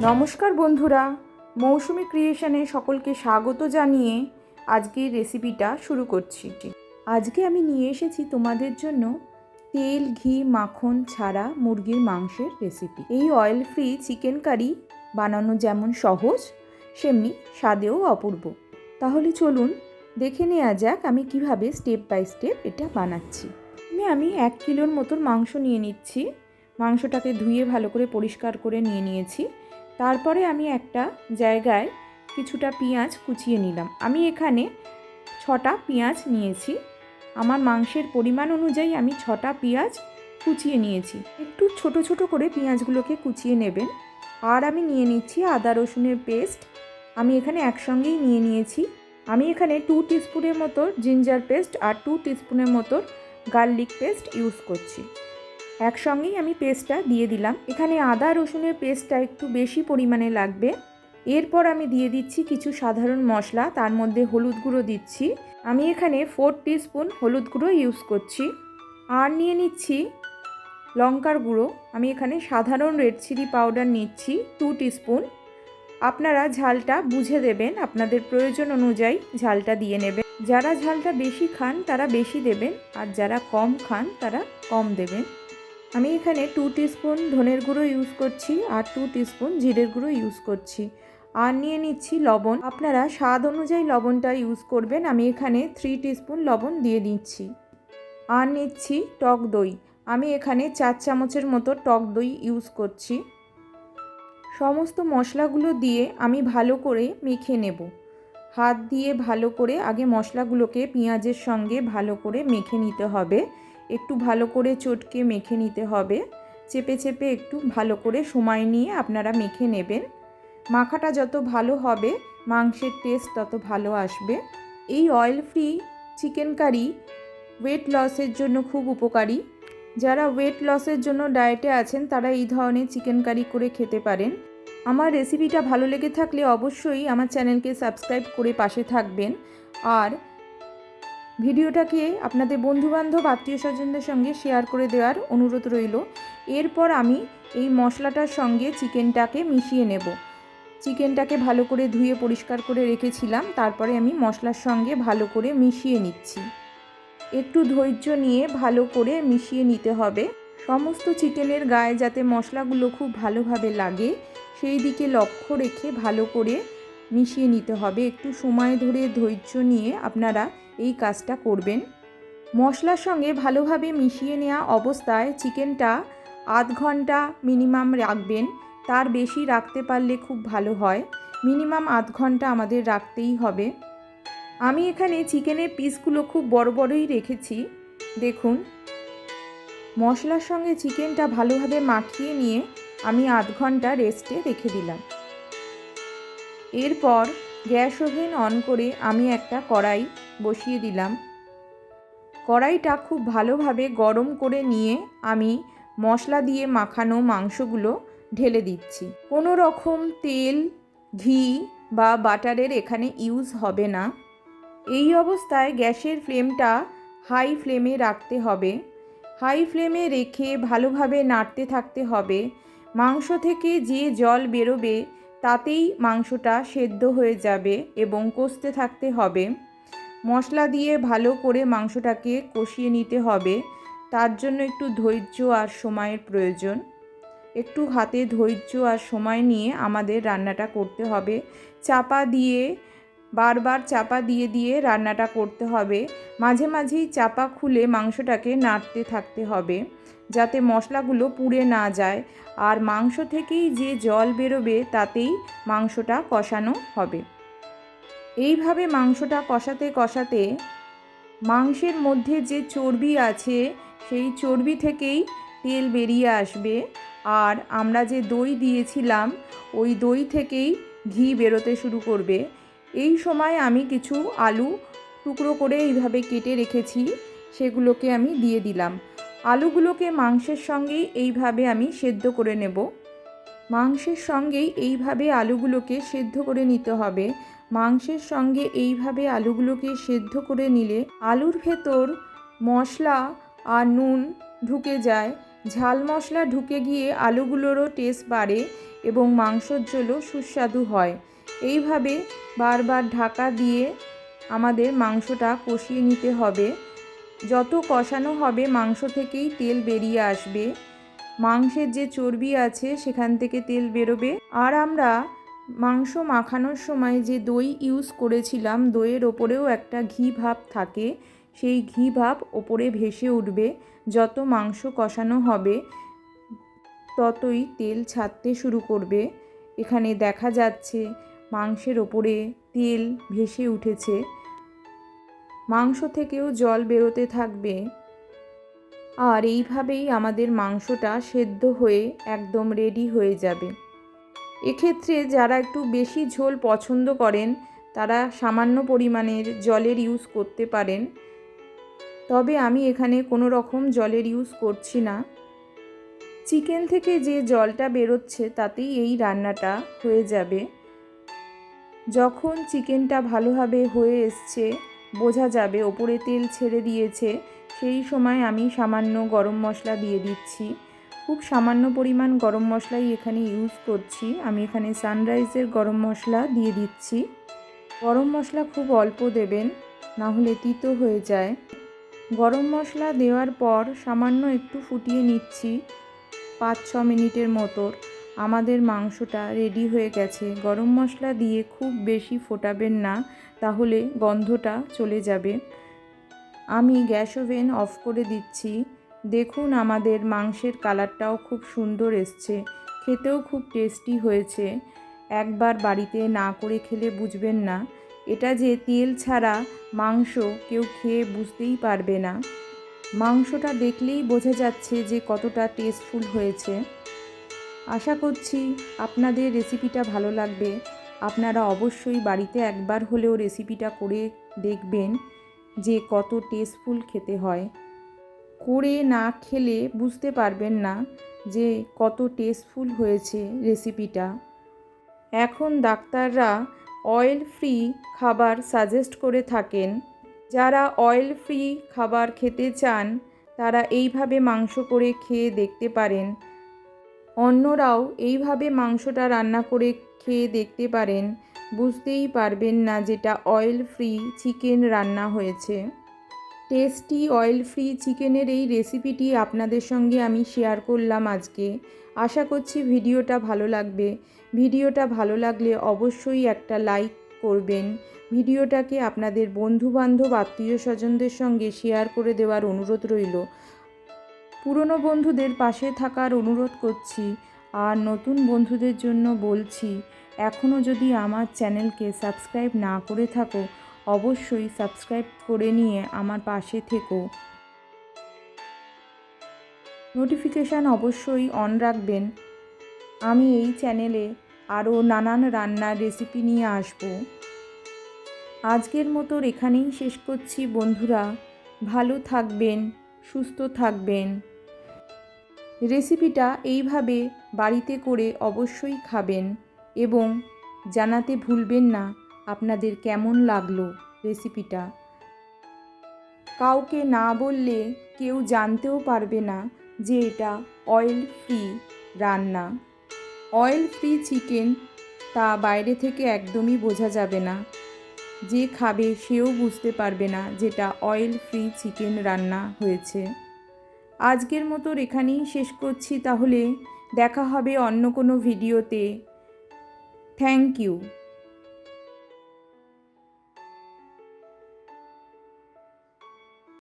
নমস্কার বন্ধুরা, মৌসুমি ক্রিয়েশনে সকলকে স্বাগত জানিয়ে আজকের রেসিপিটা শুরু করছি। আজকে আমি নিয়ে এসেছি তোমাদের জন্য তেল, ঘি, মাখন ছাড়া মুরগির মাংসের রেসিপি। এই অয়েল ফ্রি চিকেন কারি বানানো যেমন সহজ, সেমনি স্বাদেও অপূর্ব। তাহলে চলুন দেখে নেওয়া যাক আমি কিভাবে স্টেপ বাই স্টেপ এটা বানাচ্ছি। আমি 1 কিলোর মতন মাংস নিয়ে নিচ্ছি। মাংসটাকে ধুয়ে ভালো করে পরিষ্কার করে নিয়ে নিয়েছি। তারপরে আমি একটা জায়গায় কিছুটা পেঁয়াজ কুচিয়ে নিলাম। আমি এখানে 6টা পেঁয়াজ নিয়েছি। আমার মাংসের পরিমাণ অনুযায়ী আমি 6টা পেঁয়াজ কুচিয়ে নিয়েছি। একটু ছোট ছোট করে পেঁয়াজগুলোকে কুচিয়ে নেবেন। আর আমি নিয়ে নিচ্ছি আদা রসুনের পেস্ট। আমি এখানে একসঙ্গেই নিয়ে নিয়েছি। আমি এখানে 2 টিস্পুনের মতো জিঞ্জার পেস্ট আর 2 টিস্পুনের মতো গার্লিক পেস্ট ইউজ করছি। একসঙ্গেই আমি পেস্টটা দিয়ে দিলাম। এখানে আদা রসুনের পেস্টটা একটু বেশি পরিমাণে লাগবে। এরপর আমি দিয়ে দিচ্ছি কিছু সাধারণ মশলা, তার মধ্যে হলুদ গুঁড়ো দিচ্ছি। আমি এখানে 4 টিস্পুন হলুদ গুঁড়ো ইউজ করছি। আর নিয়ে নিচ্ছি লঙ্কার গুঁড়ো। আমি এখানে সাধারণ রেড চিলি পাউডার নিচ্ছি 2 টিস্পুন। আপনারা ঝালটা বুঝে দেবেন, আপনাদের প্রয়োজন অনুযায়ী ঝালটা দিয়ে নেবেন। যারা ঝালটা বেশি খান তারা বেশি দেবেন, আর যারা কম খান তারা কম দেবেন। আমি এখানে 2 টিস্পুন ধনের গুঁড়ো ইউজ করছি আর 2 টিস্পুন জিরের গুঁড়ো ইউজ করছি। আর নিয়ে নিচ্ছি লবণ। আপনারা স্বাদ অনুযায়ী লবণটা ইউজ করবেন। আমি এখানে 3 টিস্পুন লবণ দিয়ে নিচ্ছি। আর নিচ্ছি টক দই। আমি এখানে 4 চামচের মতো টক দই ইউজ করছি। সমস্ত মশলাগুলো দিয়ে আমি ভালো করে মেখে নেব। হাত দিয়ে ভালো করে আগে মশলাগুলোকে পেঁয়াজের সঙ্গে ভালো করে মেখে নিতে হবে। একটু ভালো করে চটকে মেখে নিতে হবে। চেপে চেপে একটু ভালো করে সময় নিয়ে আপনারা মেখে নেবেন। মাখাটা যত ভালো হবে মাংসের টেস্ট তত ভালো আসবে। এই oil free chicken curry weight লসের জন্য খুব উপকারী। যারা ওয়েট লসের জন্য ডায়েটে আছেন তারা এই ধরনের চিকেন কারি করে খেতে পারেন। আমার রেসিপিটা ভালো লেগে থাকলে অবশ্যই আমার চ্যানেলকে সাবস্ক্রাইব করে পাশে থাকবেন। আর ভিডিওটাকে আপনাদের বন্ধুবান্ধব আত্মীয় স্বজনদের সঙ্গে শেয়ার করে দেওয়ার অনুরোধ রইল। এরপর আমি এই মশলাটার সঙ্গে চিকেনটাকে মিশিয়ে নেব। চিকেনটাকে ভালো করে ধুয়ে পরিষ্কার করে রেখেছিলাম, তারপরে আমি মশলার সঙ্গে ভালো করে মিশিয়ে নিচ্ছি। একটু ধৈর্য নিয়ে ভালো করে মিশিয়ে নিতে হবে। সমস্ত চিকেনের গায়ে যাতে মশলাগুলো খুব ভালোভাবে লাগে সেই দিকে লক্ষ্য রেখে ভালো করে মিশিয়ে নিতে হবে। একটু সময় ধরে ধৈর্য নিয়ে আপনারা এই কাজটা করবেন। মশলার সঙ্গে ভালোভাবে মিশিয়ে নেওয়া অবস্থায় চিকেনটা আধ ঘন্টা মিনিমাম রাখবেন। তার বেশি রাখতে পারলে খুব ভালো হয়। মিনিমাম আধ ঘন্টা আমাদের রাখতেই হবে। আমি এখানে চিকেনের পিসগুলো খুব বড় বড়ই রেখেছি। দেখুন, মশলার সঙ্গে চিকেনটা ভালোভাবে মাখিয়ে নিয়ে আমি আধ ঘন্টা রেস্টে রেখে দিলাম। এরপর গ্যাস ওভেন অন করে আমি একটা কড়াই বসিয়ে দিলাম। কড়াইটা খুব ভালোভাবে গরম করে নিয়ে আমি মশলা দিয়ে মাখানো মাংসগুলো ঢেলে দিচ্ছি। কোনো রকম তেল, ঘি বা বাটারের এখানে ইউজ হবে না। এই অবস্থায় গ্যাসের ফ্লেমটা হাই ফ্লেমে রাখতে হবে। হাই ফ্লেমে রেখে ভালোভাবে নাড়তে থাকতে হবে। মাংস থেকে যে জল বেরোবে তাতেই মাংসটা সেদ্ধ হয়ে যাবে এবং কষতে থাকতে হবে। মশলা দিয়ে ভালো করে মাংসটাকে কষিয়ে নিতে হবে। তার জন্য একটু ধৈর্য আর সময়ের প্রয়োজন। একটু হাতে ধৈর্য আর সময় নিয়ে আমাদের রান্নাটা করতে হবে। চাপা দিয়ে বারবার চাপা দিয়ে দিয়ে রান্নাটা করতে হবে। মাঝে মাঝেই চাপা খুলে মাংসটাকে নাড়তে থাকতে হবে যাতে মশলাগুলো পুড়ে না যায়। আর মাংস থেকেই যে জল বেরোবে তাতেই মাংসটা কষানো হবে। এইভাবে মাংসটা কষাতে কষাতে মাংসের মধ্যে যে চর্বি আছে সেই চর্বি থেকেই তেল বেরিয়ে আসবে। আর আমরা যে দই দিয়েছিলাম ওই দই থেকেই ঘি বেরোতে শুরু করবে। এই সময় আমি কিছু আলু টুকরো করে এইভাবে কেটে রেখেছি, সেগুলোকে আমি দিয়ে দিলাম। আলুগুলোকে মাংসের সঙ্গেই এইভাবে আমি সেদ্ধ করে নেব। মাংসের সঙ্গেই এইভাবে আলুগুলোকে সেদ্ধ করে নিতে হবে। মাংসের সঙ্গে এইভাবে আলুগুলোকে সেদ্ধ করে নিলে আলুর ভেতর মশলা আর নুন ঢুকে যায় ঝাল মশলা ঢুকে গিয়ে আলুগুলোরও টেস্ট বাড়ে এবং মাংসর ঝোলও সুস্বাদু হয়। এইভাবে বারবার ঢাকা দিয়ে আমাদের মাংসটা কষিয়ে নিতে হবে। যত কষানো হবে মাংস থেকেই তেল বেরিয়ে আসবে, মাংসের যে চর্বি আছে সেখান থেকে তেল বেরোবে। আর আমরা মাংস মাখানোর সময় যে দই ইউজ করেছিলাম, দইয়ের ওপরেও একটা ঘি ভাব থাকে, সেই ঘি ভাব ওপরে ভেসে উঠবে। যত মাংস কষানো হবে ততই তেল ছাড়তে শুরু করবে। এখানে দেখা যাচ্ছে মাংসের ওপরে তেল ভেসে উঠেছে, মাংস থেকেও জল বেরোতে থাকবে। আর এইভাবেই আমাদের মাংসটা সেদ্ধ হয়ে একদম রেডি হয়ে যাবে। এক্ষেত্রে যারা একটু বেশি ঝোল পছন্দ করেন তারা সামান্য পরিমাণের জলের ইউজ করতে পারেন, তবে আমি এখানে কোনো রকম জলের ইউজ করছি না। চিকেন থেকে যে জলটা বেরোচ্ছে তাতেই এই রান্নাটা হয়ে যাবে। যখন চিকেনটা ভালোভাবে হয়ে এসছে, বোঝা যাবে ওপরে তেল ছেড়ে দিয়েছে, সেই সময় আমি সামান্য গরম মশলা দিয়ে দিচ্ছি। খুব সামান্য পরিমাণ গরম মশলাই এখানে ইউজ করছি। আমি এখানে সানরাইজের গরম মশলা দিয়ে দিচ্ছি। গরম মশলা খুব অল্প দেবেন, না হলে তিতো হয়ে যায়। গরম মশলা দেওয়ার পর সামান্য একটু ফুটিয়ে নিচ্ছি, 5-6 মিনিটের মতো। আমাদের মাংসটা রেডি হয়ে গেছে। গরম মশলা দিয়ে খুব বেশি ফোটাবেন না, তাহলে গন্ধটা চলে যাবে। আমি গ্যাস ওভেন অফ করে দিচ্ছি। দেখুন আমাদের মাংসের কালারটাও খুব সুন্দর এসছে, খেতেও খুব টেস্টি হয়েছে। একবার বাড়িতে না করে খেলে বুঝবেন না। এটা যে তেল ছাড়া মাংস কেউ খেয়ে বুঝতেই পারবে না। মাংসটা দেখলেই বোঝা যাচ্ছে যে কতটা টেস্টফুল হয়েছে। আশা করছি আপনাদের রেসিপিটা ভালো লাগবে। আপনারা অবশ্যই বাড়িতে একবার হলেও রেসিপিটা করে দেখবেন যে কত টেস্টফুল খেতে হয়। করে না খেলে বুঝতে পারবেন না যে কত টেস্টফুল হয়েছে রেসিপিটা। এখন ডাক্তাররা অয়েল ফ্রি খাবার সাজেস্ট করে থাকেন। যারা অয়েল ফ্রি খাবার খেতে চান তারা এইভাবে মাংস করে খেয়ে দেখতে পারেন। অন্যরাও এইভাবে মাংসটা রান্না করে খেয়ে দেখতে পারেন, বুঝতেই পারবেন না যেটা অয়েল ফ্রি চিকেন রান্না হয়েছে। টেস্টি অয়েল ফ্রি চিকেনের এই রেসিপিটি আপনাদের সঙ্গে আমি শেয়ার করলাম আজকে। আশা করছি ভিডিওটা ভালো লাগবে। ভিডিওটা ভালো লাগলে অবশ্যই একটা লাইক করবেন। ভিডিওটাকে আপনাদের বন্ধুবান্ধব আত্মীয় স্বজনদের সঙ্গে শেয়ার করে দেওয়ার অনুরোধ রইল। পুরনো বন্ধুদের পাশে থাকার অনুরোধ করছি। আর নতুন বন্ধুদের জন্য বলছি, এখনও যদি আমার চ্যানেলকে সাবস্ক্রাইব না করে থাকো অবশ্যই সাবস্ক্রাইব করে নিয়ে আমার পাশে থেকো। নোটিফিকেশান অবশ্যই অন রাখবেন। আমি এই চ্যানেলে আরও নানান রান্নার রেসিপি নিয়ে আসব। আজকের মতো এখানেই শেষ করছি বন্ধুরা। ভালো থাকবেন, সুস্থ থাকবেন। রেসিপিটা এইভাবে বাড়িতে করে অবশ্যই খাবেন এবং জানাতে ভুলবেন না আপনাদের কেমন লাগলো রেসিপিটা। কাউকে না বললে কেউ জানতেও পারবে না যে এটা অয়েল ফ্রি রান্না। অয়েল ফ্রি চিকেন তা বাইরে থেকে একদমই বোঝা যাবে না। যে খাবে সেও বুঝতে পারবে না যেটা অয়েল ফ্রি চিকেন রান্না হয়েছে। আজকের মতো এখানেই শেষ করছি, তাহলে দেখা হবে অন্য কোনো ভিডিওতে। Thank you.